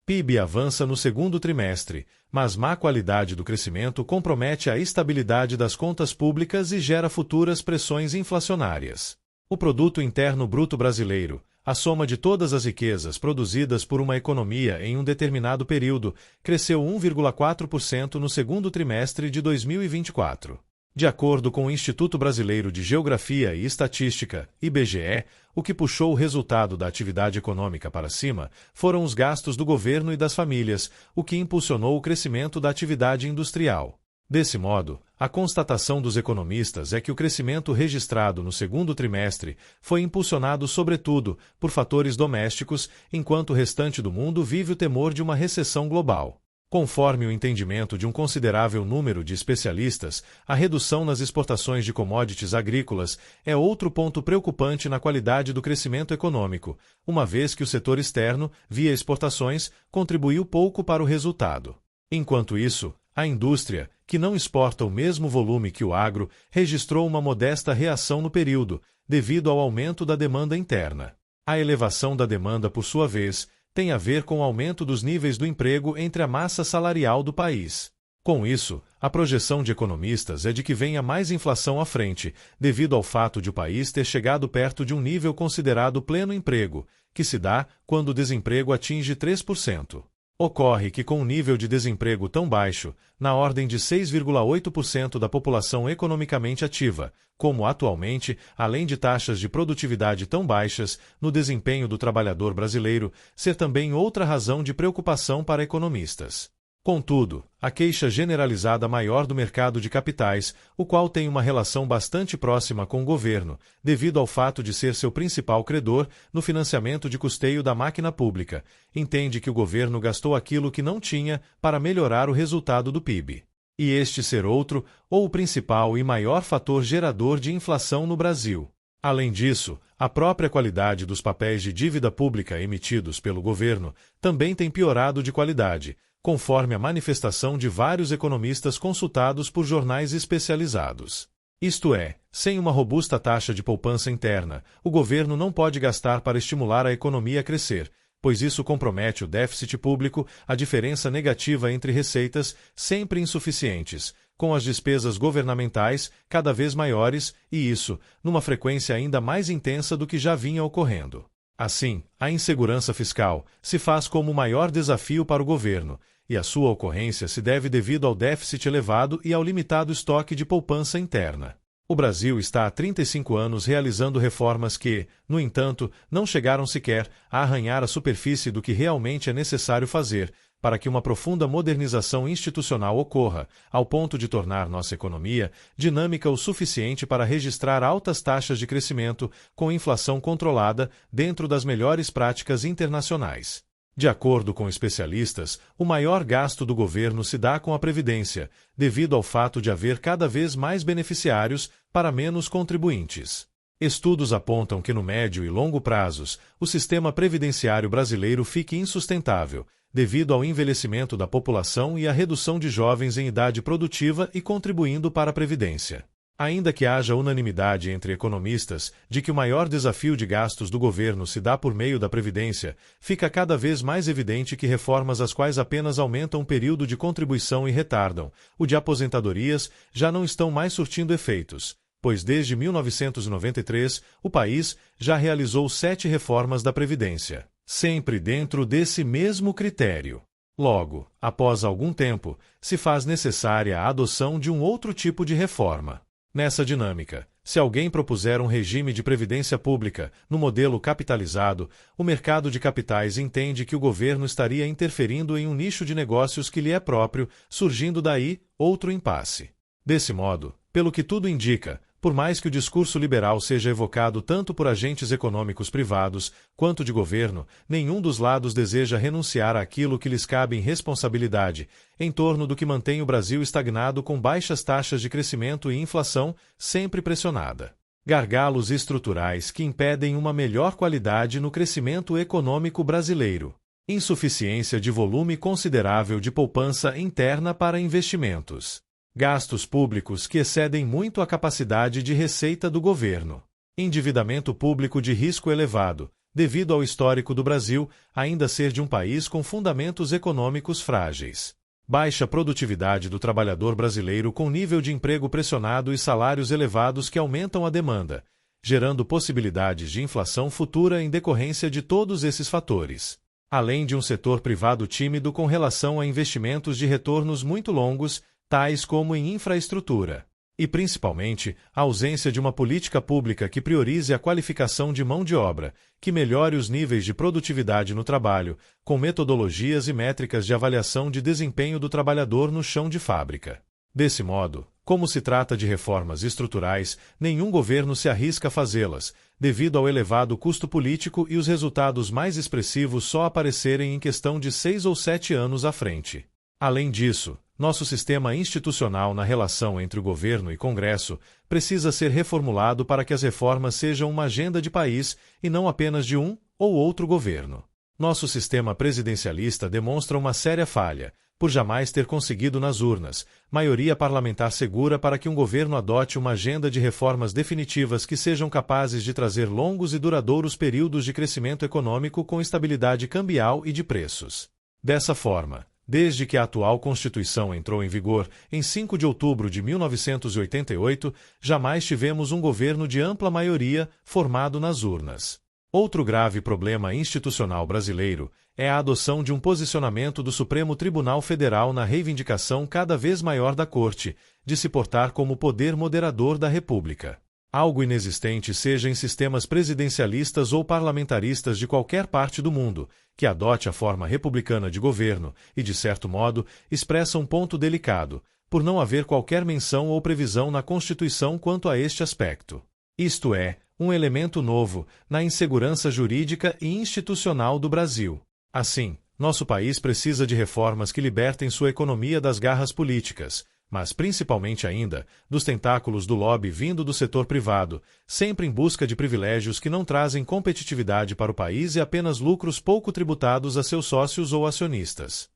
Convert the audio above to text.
PIB avança no segundo trimestre, mas má qualidade do crescimento compromete a estabilidade das contas públicas e gera futuras pressões inflacionárias. O Produto Interno Bruto Brasileiro, a soma de todas as riquezas produzidas por uma economia em um determinado período, cresceu 1,4% no segundo trimestre de 2024. De acordo com o Instituto Brasileiro de Geografia e Estatística, IBGE, o que puxou o resultado da atividade econômica para cima foram os gastos do governo e das famílias, o que impulsionou o crescimento da atividade industrial. Desse modo, a constatação dos economistas é que o crescimento registrado no segundo trimestre foi impulsionado sobretudo por fatores domésticos, enquanto o restante do mundo vive o temor de uma recessão global. Conforme o entendimento de um considerável número de especialistas, a redução nas exportações de commodities agrícolas é outro ponto preocupante na qualidade do crescimento econômico, uma vez que o setor externo, via exportações, contribuiu pouco para o resultado. Enquanto isso, a indústria, que não exporta o mesmo volume que o agro, registrou uma modesta reação no período, devido ao aumento da demanda interna. A elevação da demanda, por sua vez, tem a ver com o aumento dos níveis do emprego entre a massa salarial do país. Com isso, a projeção de economistas é de que venha mais inflação à frente, devido ao fato de o país ter chegado perto de um nível considerado pleno emprego, que se dá quando o desemprego atinge 3%. Ocorre que com um nível de desemprego tão baixo, na ordem de 6,8% da população economicamente ativa, como atualmente, além de taxas de produtividade tão baixas, no desempenho do trabalhador brasileiro, ser também outra razão de preocupação para economistas. Contudo, a queixa generalizada maior do mercado de capitais, o qual tem uma relação bastante próxima com o governo, devido ao fato de ser seu principal credor no financiamento de custeio da máquina pública, entende que o governo gastou aquilo que não tinha para melhorar o resultado do PIB. E este ser outro, ou o principal e maior fator gerador de inflação no Brasil. Além disso, a própria qualidade dos papéis de dívida pública emitidos pelo governo também tem piorado de qualidade, conforme a manifestação de vários economistas consultados por jornais especializados. Isto é, sem uma robusta taxa de poupança interna, o governo não pode gastar para estimular a economia a crescer, pois isso compromete o déficit público, a diferença negativa entre receitas, sempre insuficientes, com as despesas governamentais cada vez maiores, e isso, numa frequência ainda mais intensa do que já vinha ocorrendo. Assim, a insegurança fiscal se faz como o maior desafio para o governo, e a sua ocorrência se deve devido ao déficit elevado e ao limitado estoque de poupança interna. O Brasil está há 35 anos realizando reformas que, no entanto, não chegaram sequer a arranhar a superfície do que realmente é necessário fazer para que uma profunda modernização institucional ocorra, ao ponto de tornar nossa economia dinâmica o suficiente para registrar altas taxas de crescimento com inflação controlada dentro das melhores práticas internacionais. De acordo com especialistas, o maior gasto do governo se dá com a Previdência, devido ao fato de haver cada vez mais beneficiários para menos contribuintes. Estudos apontam que no médio e longo prazos, o sistema previdenciário brasileiro fique insustentável, devido ao envelhecimento da população e à redução de jovens em idade produtiva e contribuindo para a Previdência. Ainda que haja unanimidade entre economistas de que o maior desafio de gastos do governo se dá por meio da Previdência, fica cada vez mais evidente que reformas as quais apenas aumentam o período de contribuição e retardam o de aposentadorias já não estão mais surtindo efeitos, pois desde 1993 o país já realizou 7 reformas da Previdência, sempre dentro desse mesmo critério. Logo, após algum tempo, se faz necessária a adoção de um outro tipo de reforma. Nessa dinâmica, se alguém propuser um regime de previdência pública no modelo capitalizado, o mercado de capitais entende que o governo estaria interferindo em um nicho de negócios que lhe é próprio, surgindo daí outro impasse. Desse modo, pelo que tudo indica, por mais que o discurso liberal seja evocado tanto por agentes econômicos privados quanto de governo, nenhum dos lados deseja renunciar àquilo que lhes cabe em responsabilidade, em torno do que mantém o Brasil estagnado com baixas taxas de crescimento e inflação sempre pressionada. Gargalos estruturais que impedem uma melhor qualidade no crescimento econômico brasileiro. Insuficiência de volume considerável de poupança interna para investimentos. Gastos públicos que excedem muito a capacidade de receita do governo. Endividamento público de risco elevado, devido ao histórico do Brasil ainda ser de um país com fundamentos econômicos frágeis. Baixa produtividade do trabalhador brasileiro com nível de emprego pressionado e salários elevados que aumentam a demanda, gerando possibilidades de inflação futura em decorrência de todos esses fatores. Além de um setor privado tímido com relação a investimentos de retornos muito longos, tais como em infraestrutura. E, principalmente, a ausência de uma política pública que priorize a qualificação de mão de obra, que melhore os níveis de produtividade no trabalho, com metodologias e métricas de avaliação de desempenho do trabalhador no chão de fábrica. Desse modo, como se trata de reformas estruturais, nenhum governo se arrisca a fazê-las, devido ao elevado custo político e os resultados mais expressivos só aparecerem em questão de 6 ou 7 anos à frente. Além disso, nosso sistema institucional na relação entre o governo e Congresso precisa ser reformulado para que as reformas sejam uma agenda de país e não apenas de um ou outro governo. Nosso sistema presidencialista demonstra uma séria falha, por jamais ter conseguido nas urnas maioria parlamentar segura para que um governo adote uma agenda de reformas definitivas que sejam capazes de trazer longos e duradouros períodos de crescimento econômico com estabilidade cambial e de preços. Dessa forma, desde que a atual Constituição entrou em vigor, em 5 de outubro de 1988, jamais tivemos um governo de ampla maioria formado nas urnas. Outro grave problema institucional brasileiro é a adoção de um posicionamento do Supremo Tribunal Federal na reivindicação cada vez maior da Corte de se portar como poder moderador da República. Algo inexistente seja em sistemas presidencialistas ou parlamentaristas de qualquer parte do mundo, que adote a forma republicana de governo e, de certo modo, expressa um ponto delicado, por não haver qualquer menção ou previsão na Constituição quanto a este aspecto. Isto é, um elemento novo na insegurança jurídica e institucional do Brasil. Assim, nosso país precisa de reformas que libertem sua economia das garras políticas, mas principalmente ainda dos tentáculos do lobby vindo do setor privado, sempre em busca de privilégios que não trazem competitividade para o país e apenas lucros pouco tributados a seus sócios ou acionistas.